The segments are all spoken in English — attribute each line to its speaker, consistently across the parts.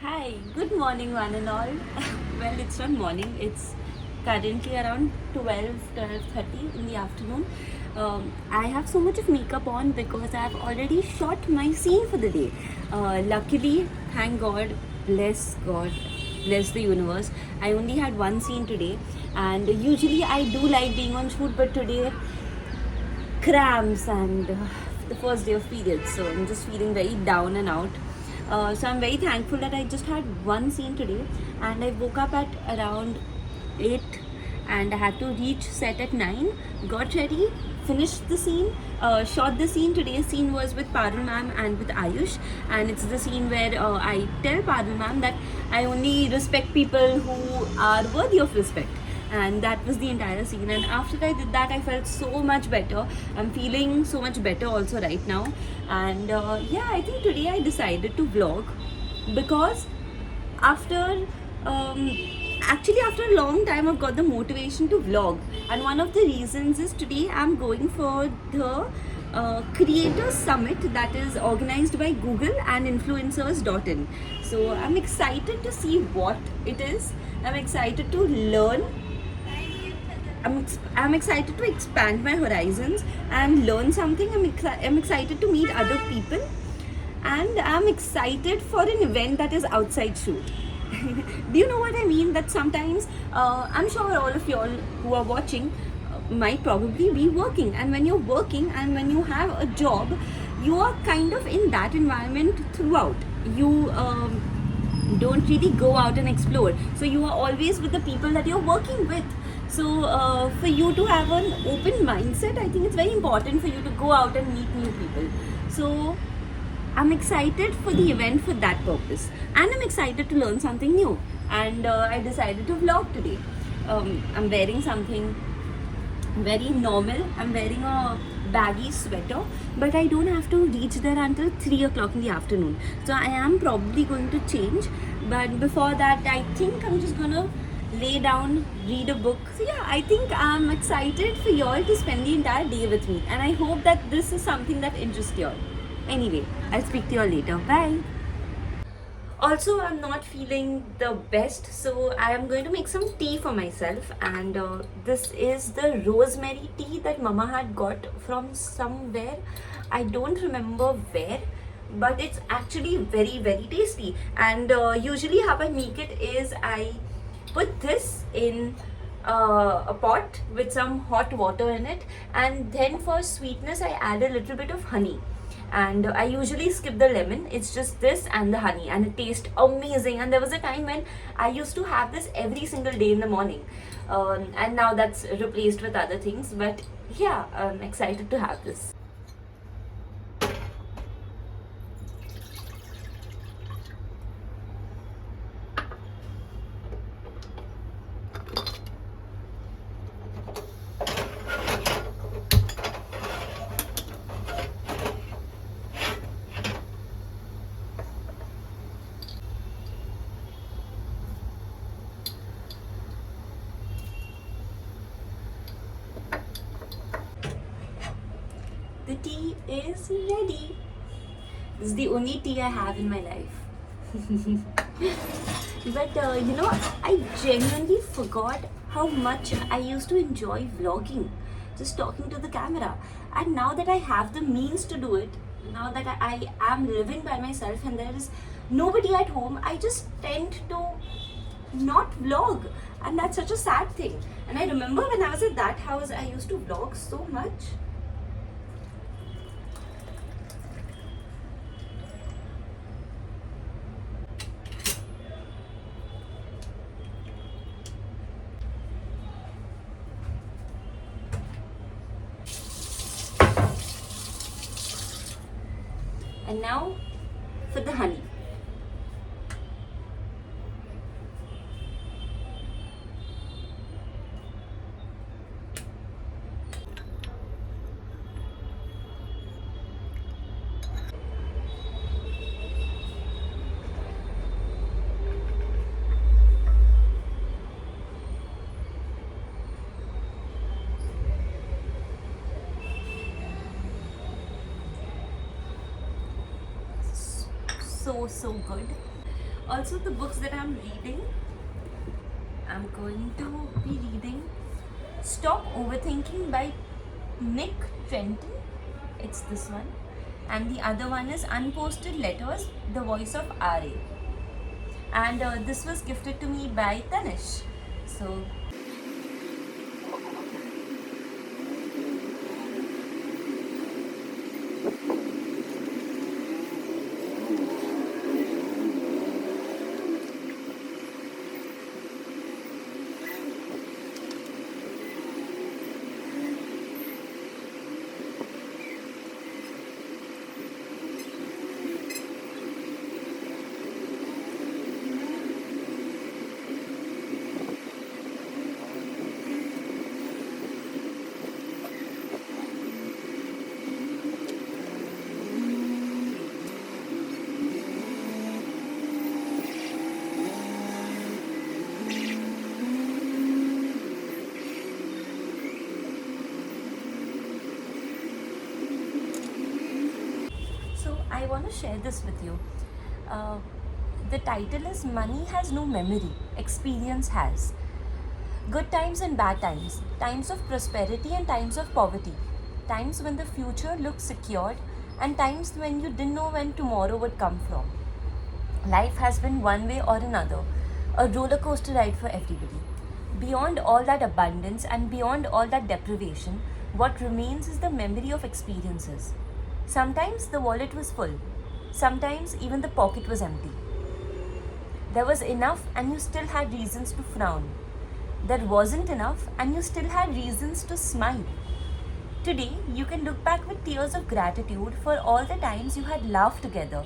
Speaker 1: Hi, good morning, one and all. Well, it's not morning, it's currently around 12:30 in the afternoon. I have so much of makeup on because I've already shot my scene for the day. Luckily, thank God, bless the universe. I only had one scene today, and usually I do like being on shoot, but today cramps and the first day of periods, so I'm just feeling very down and out. So I'm very thankful that I just had one scene today, and I woke up at around 8 and I had to reach set at 9, got ready, finished the scene, shot the scene. Today's scene was with Parul ma'am and with Ayush, and it's the scene where I tell Parul ma'am that I only respect people who are worthy of respect, and that was the entire scene. And after I did that, I felt so much better. I'm feeling so much better also right now. And yeah, I think today I decided to vlog because after um, actually after a long time I've got the motivation to vlog, and one of the reasons is today I'm going for the creators summit that is organized by Google and influencers.in. So I'm excited to see what it is. I'm excited to learn. I'm excited to expand my horizons and learn something. I'm excited to meet other people, and I'm excited for an event that is outside shoot. Do you know what I mean? That sometimes I'm sure all of y'all who are watching might probably be working, and when you're working and when you have a job, you are kind of in that environment throughout. You don't really go out and explore, so you are always with the people that you're working with. So for you to have an open mindset, I think it's very important for you to go out and meet new people. So I'm excited for the event for that purpose, and I'm excited to learn something new. And I decided to vlog today. I'm wearing something very normal. I'm wearing a baggy sweater, but I don't have to reach there until 3 o'clock in the afternoon. So I am probably going to change, but before that, I think I'm just gonna lay down, read a book. So yeah, I think I'm excited for y'all to spend the entire day with me, and I hope that this is something that interests y'all. Anyway, I'll speak to y'all later. Bye. Also, I'm not feeling the best, so I am going to make some tea for myself. And this is the rosemary tea that mama had got from somewhere. I don't remember where, but it's actually very, very tasty. And usually how I make it is I put this in a pot with some hot water in it, and then for sweetness I add a little bit of honey. And I usually skip the lemon. It's just this and the honey, and it tastes amazing. And there was a time when I used to have this every single day in the morning, and now that's replaced with other things. But yeah, I'm excited to have this. The tea is ready. This is the only tea I have in my life. But I genuinely forgot how much I used to enjoy vlogging, just talking to the camera. And now that I have the means to do it, now that I am living by myself and there is nobody at home, I just tend to not vlog. And that's such a sad thing. And I remember when I was at that house, I used to vlog so much. And now for the honey. So good. Also, the books that I'm reading, I'm going to be reading Stop Overthinking by Nick Trenton. It's this one. And the other one is Unposted Letters, The Voice of RA. And this was gifted to me by Tanish. So I want to share this with you. Uh, the title is Money Has No Memory, Experience Has. Good times and bad times, times of prosperity and times of poverty, times when the future looked secured and times when you didn't know when tomorrow would come from. Life has been one way or another, a roller coaster ride for everybody. Beyond all that abundance and beyond all that deprivation, what remains is the memory of experiences. Sometimes the wallet was full, sometimes even the pocket was empty. There was enough and you still had reasons to frown. There wasn't enough and you still had reasons to smile. Today, you can look back with tears of gratitude for all the times you had laughed together,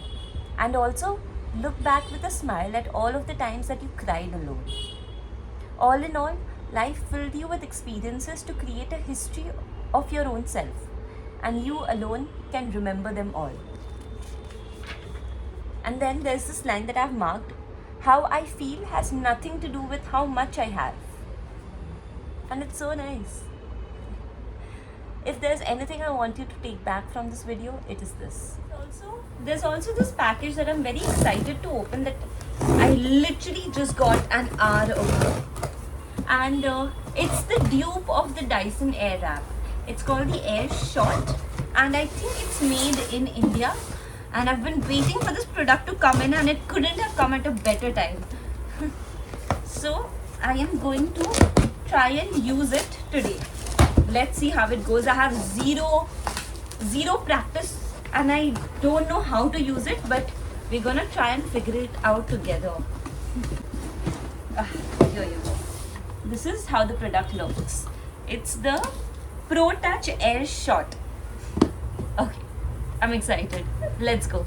Speaker 1: and also look back with a smile at all of the times that you cried alone. All in all, life filled you with experiences to create a history of your own self, and you alone can remember them all. And then there's this line that I've marked: how I feel has nothing to do with how much I have. And it's so nice. If there's anything I want you to take back from this video, it is this. There's also this package that I'm very excited to open that I literally just got an hour ago. And it's the dupe of the Dyson Airwrap. It's called the Air Shot, and I think it's made in India. And I've been waiting for this product to come in, and it couldn't have come at a better time. So I am going to try and use it today. Let's see how it goes. I have zero practice and I don't know how to use it, but we're gonna try and figure it out together. Here you go. This is how the product looks. It's the Pro Touch Air Shot. Okay, I'm excited. Let's go.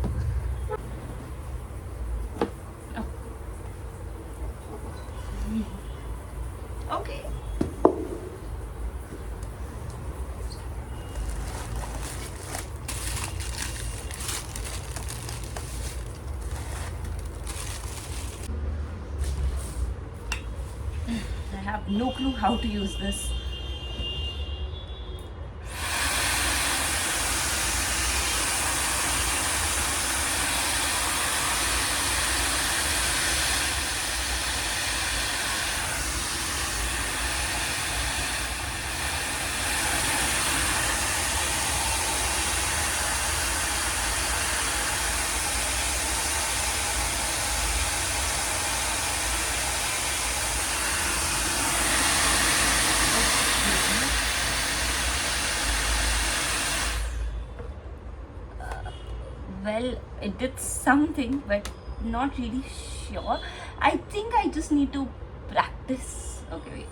Speaker 1: Oh. Okay. I have no clue how to use this. Well, it did something, but not really sure. I think I just need to practice. Okay, wait.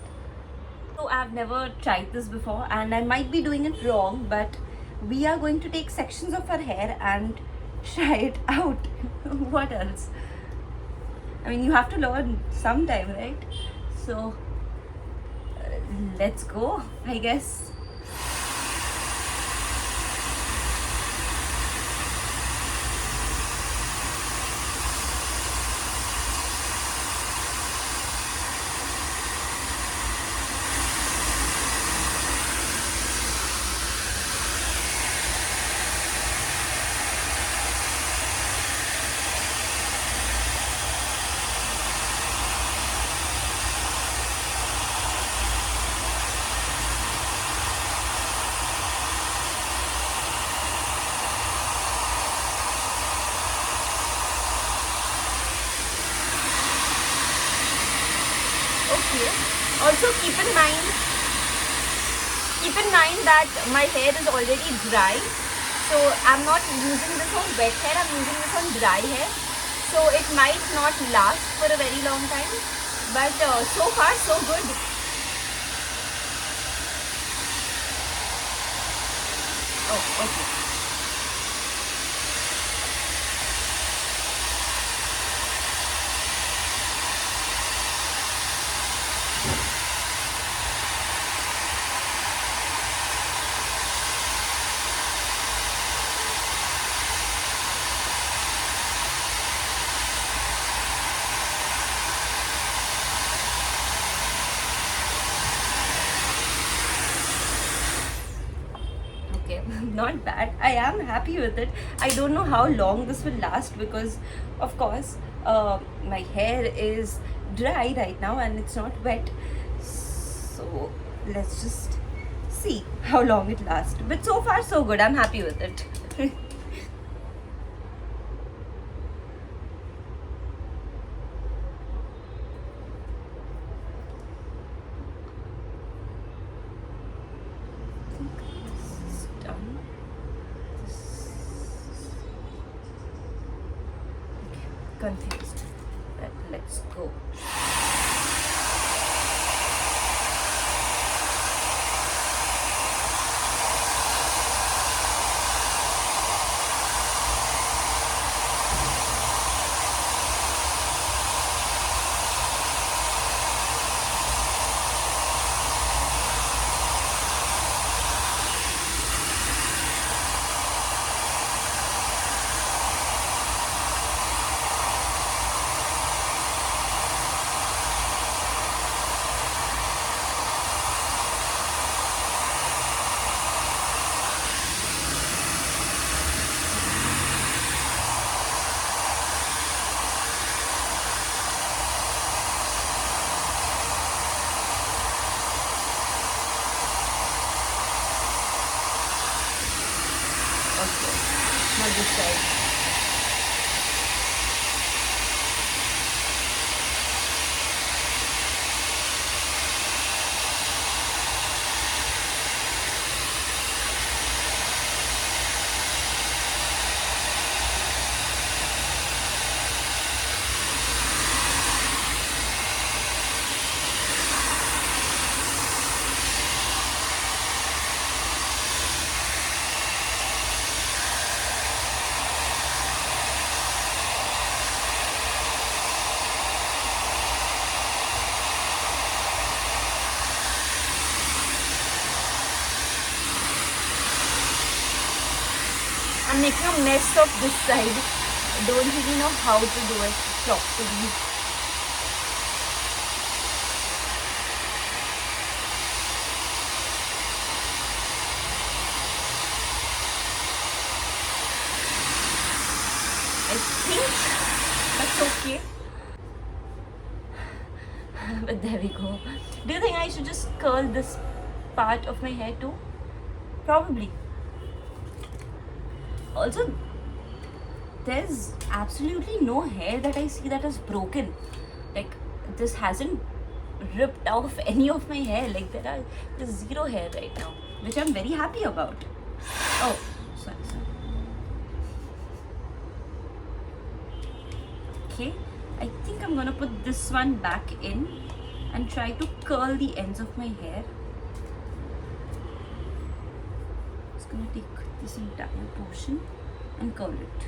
Speaker 1: So I've never tried this before and I might be doing it wrong, but we are going to take sections of her hair and try it out. What else? I mean, you have to learn sometime, right? So let's go, I guess. here. Also keep in mind that my hair is already dry, so I'm not using this on wet hair, I'm using this on dry hair, so it might not last for a very long time, but so far so good. Oh, okay. Okay, not bad. I am happy with it. I don't know how long this will last because, of course, my hair is dry right now and it's not wet. So let's just see how long it lasts. But so far, so good. I'm happy with it. This is done. This... Okay, confused. Let's go. Okay, not this side. I'm making a mess of this side. I don't really know how to do it properly. I think that's okay. But there we go. Do you think I should just curl this part of my hair too? Probably. Also, there's absolutely no hair that I see that is broken. Like, this hasn't ripped off any of my hair. Like, there's zero hair right now, which I'm very happy about. Oh, sorry. Okay, I think I'm gonna put this one back in and try to curl the ends of my hair. Just gonna take this entire portion and curl it.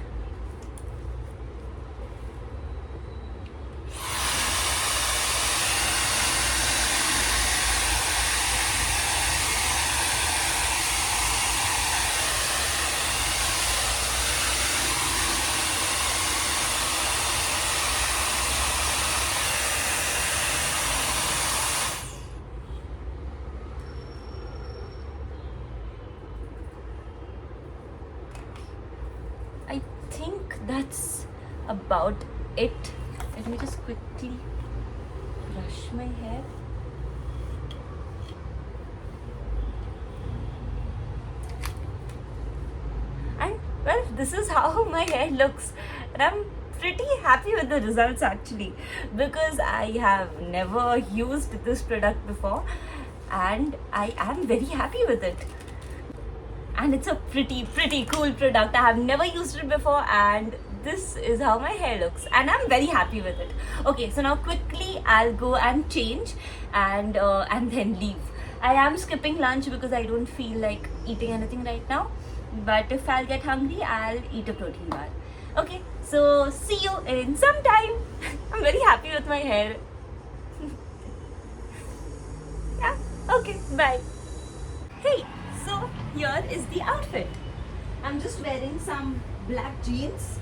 Speaker 1: I think that's about it. Let me just quickly brush my hair. And well, this is how my hair looks, and I'm pretty happy with the results actually, because I have never used this product before and I am very happy with it. And it's a pretty cool product. I have never used it before and this is how my hair looks and I'm very happy with it. Okay, so now quickly I'll go and change and then leave. I am skipping lunch because I don't feel like eating anything right now, but if I'll get hungry I'll eat a protein bar. Okay, so see you in some time. I'm very happy with my hair. Yeah, okay, bye. Hey, so here is the outfit. I'm just wearing some black jeans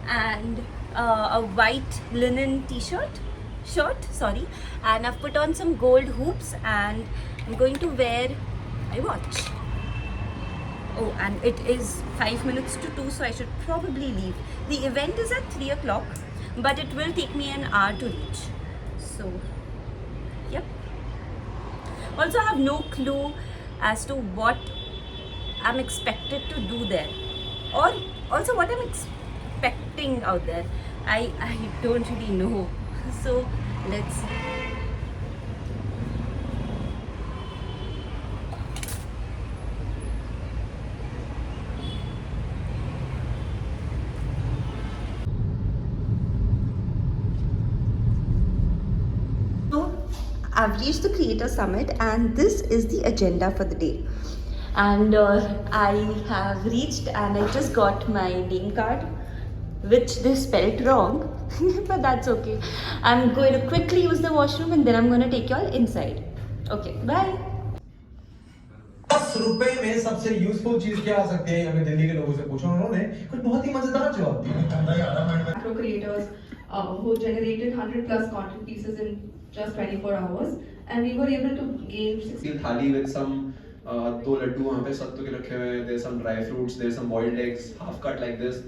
Speaker 1: and a white linen shirt, and I've put on some gold hoops and I'm going to wear my watch. Oh, and it is 5 minutes to 2, so I should probably leave. The event is at 3 o'clock, but it will take me an hour to reach. So, yep. Also, I have no clue as to what I'm expected to do there, or also what I'm expecting out there. I don't really know. So, let's see. I've reached the Creator Summit and this is the agenda for the day. And I have reached and I just got my name card, which they spelled wrong, but that's okay. I'm going to quickly use the washroom and then I'm going to take you all inside. Okay, bye.
Speaker 2: ₹10 में सबसे useful चीज क्या आ सकती है? हमें दिल्ली के लोगों से पूछा, उन्होंने कुछ बहुत ही मजेदार जवाब दिया।
Speaker 3: Macro creators who generated 100 plus content pieces in just 24 hours, and we were able to gain 60.
Speaker 4: थाली with some दो लड्डू वहाँ पे सत्तू के रखे हुए हैं, there's some dry fruits, there's some boiled eggs half cut like this,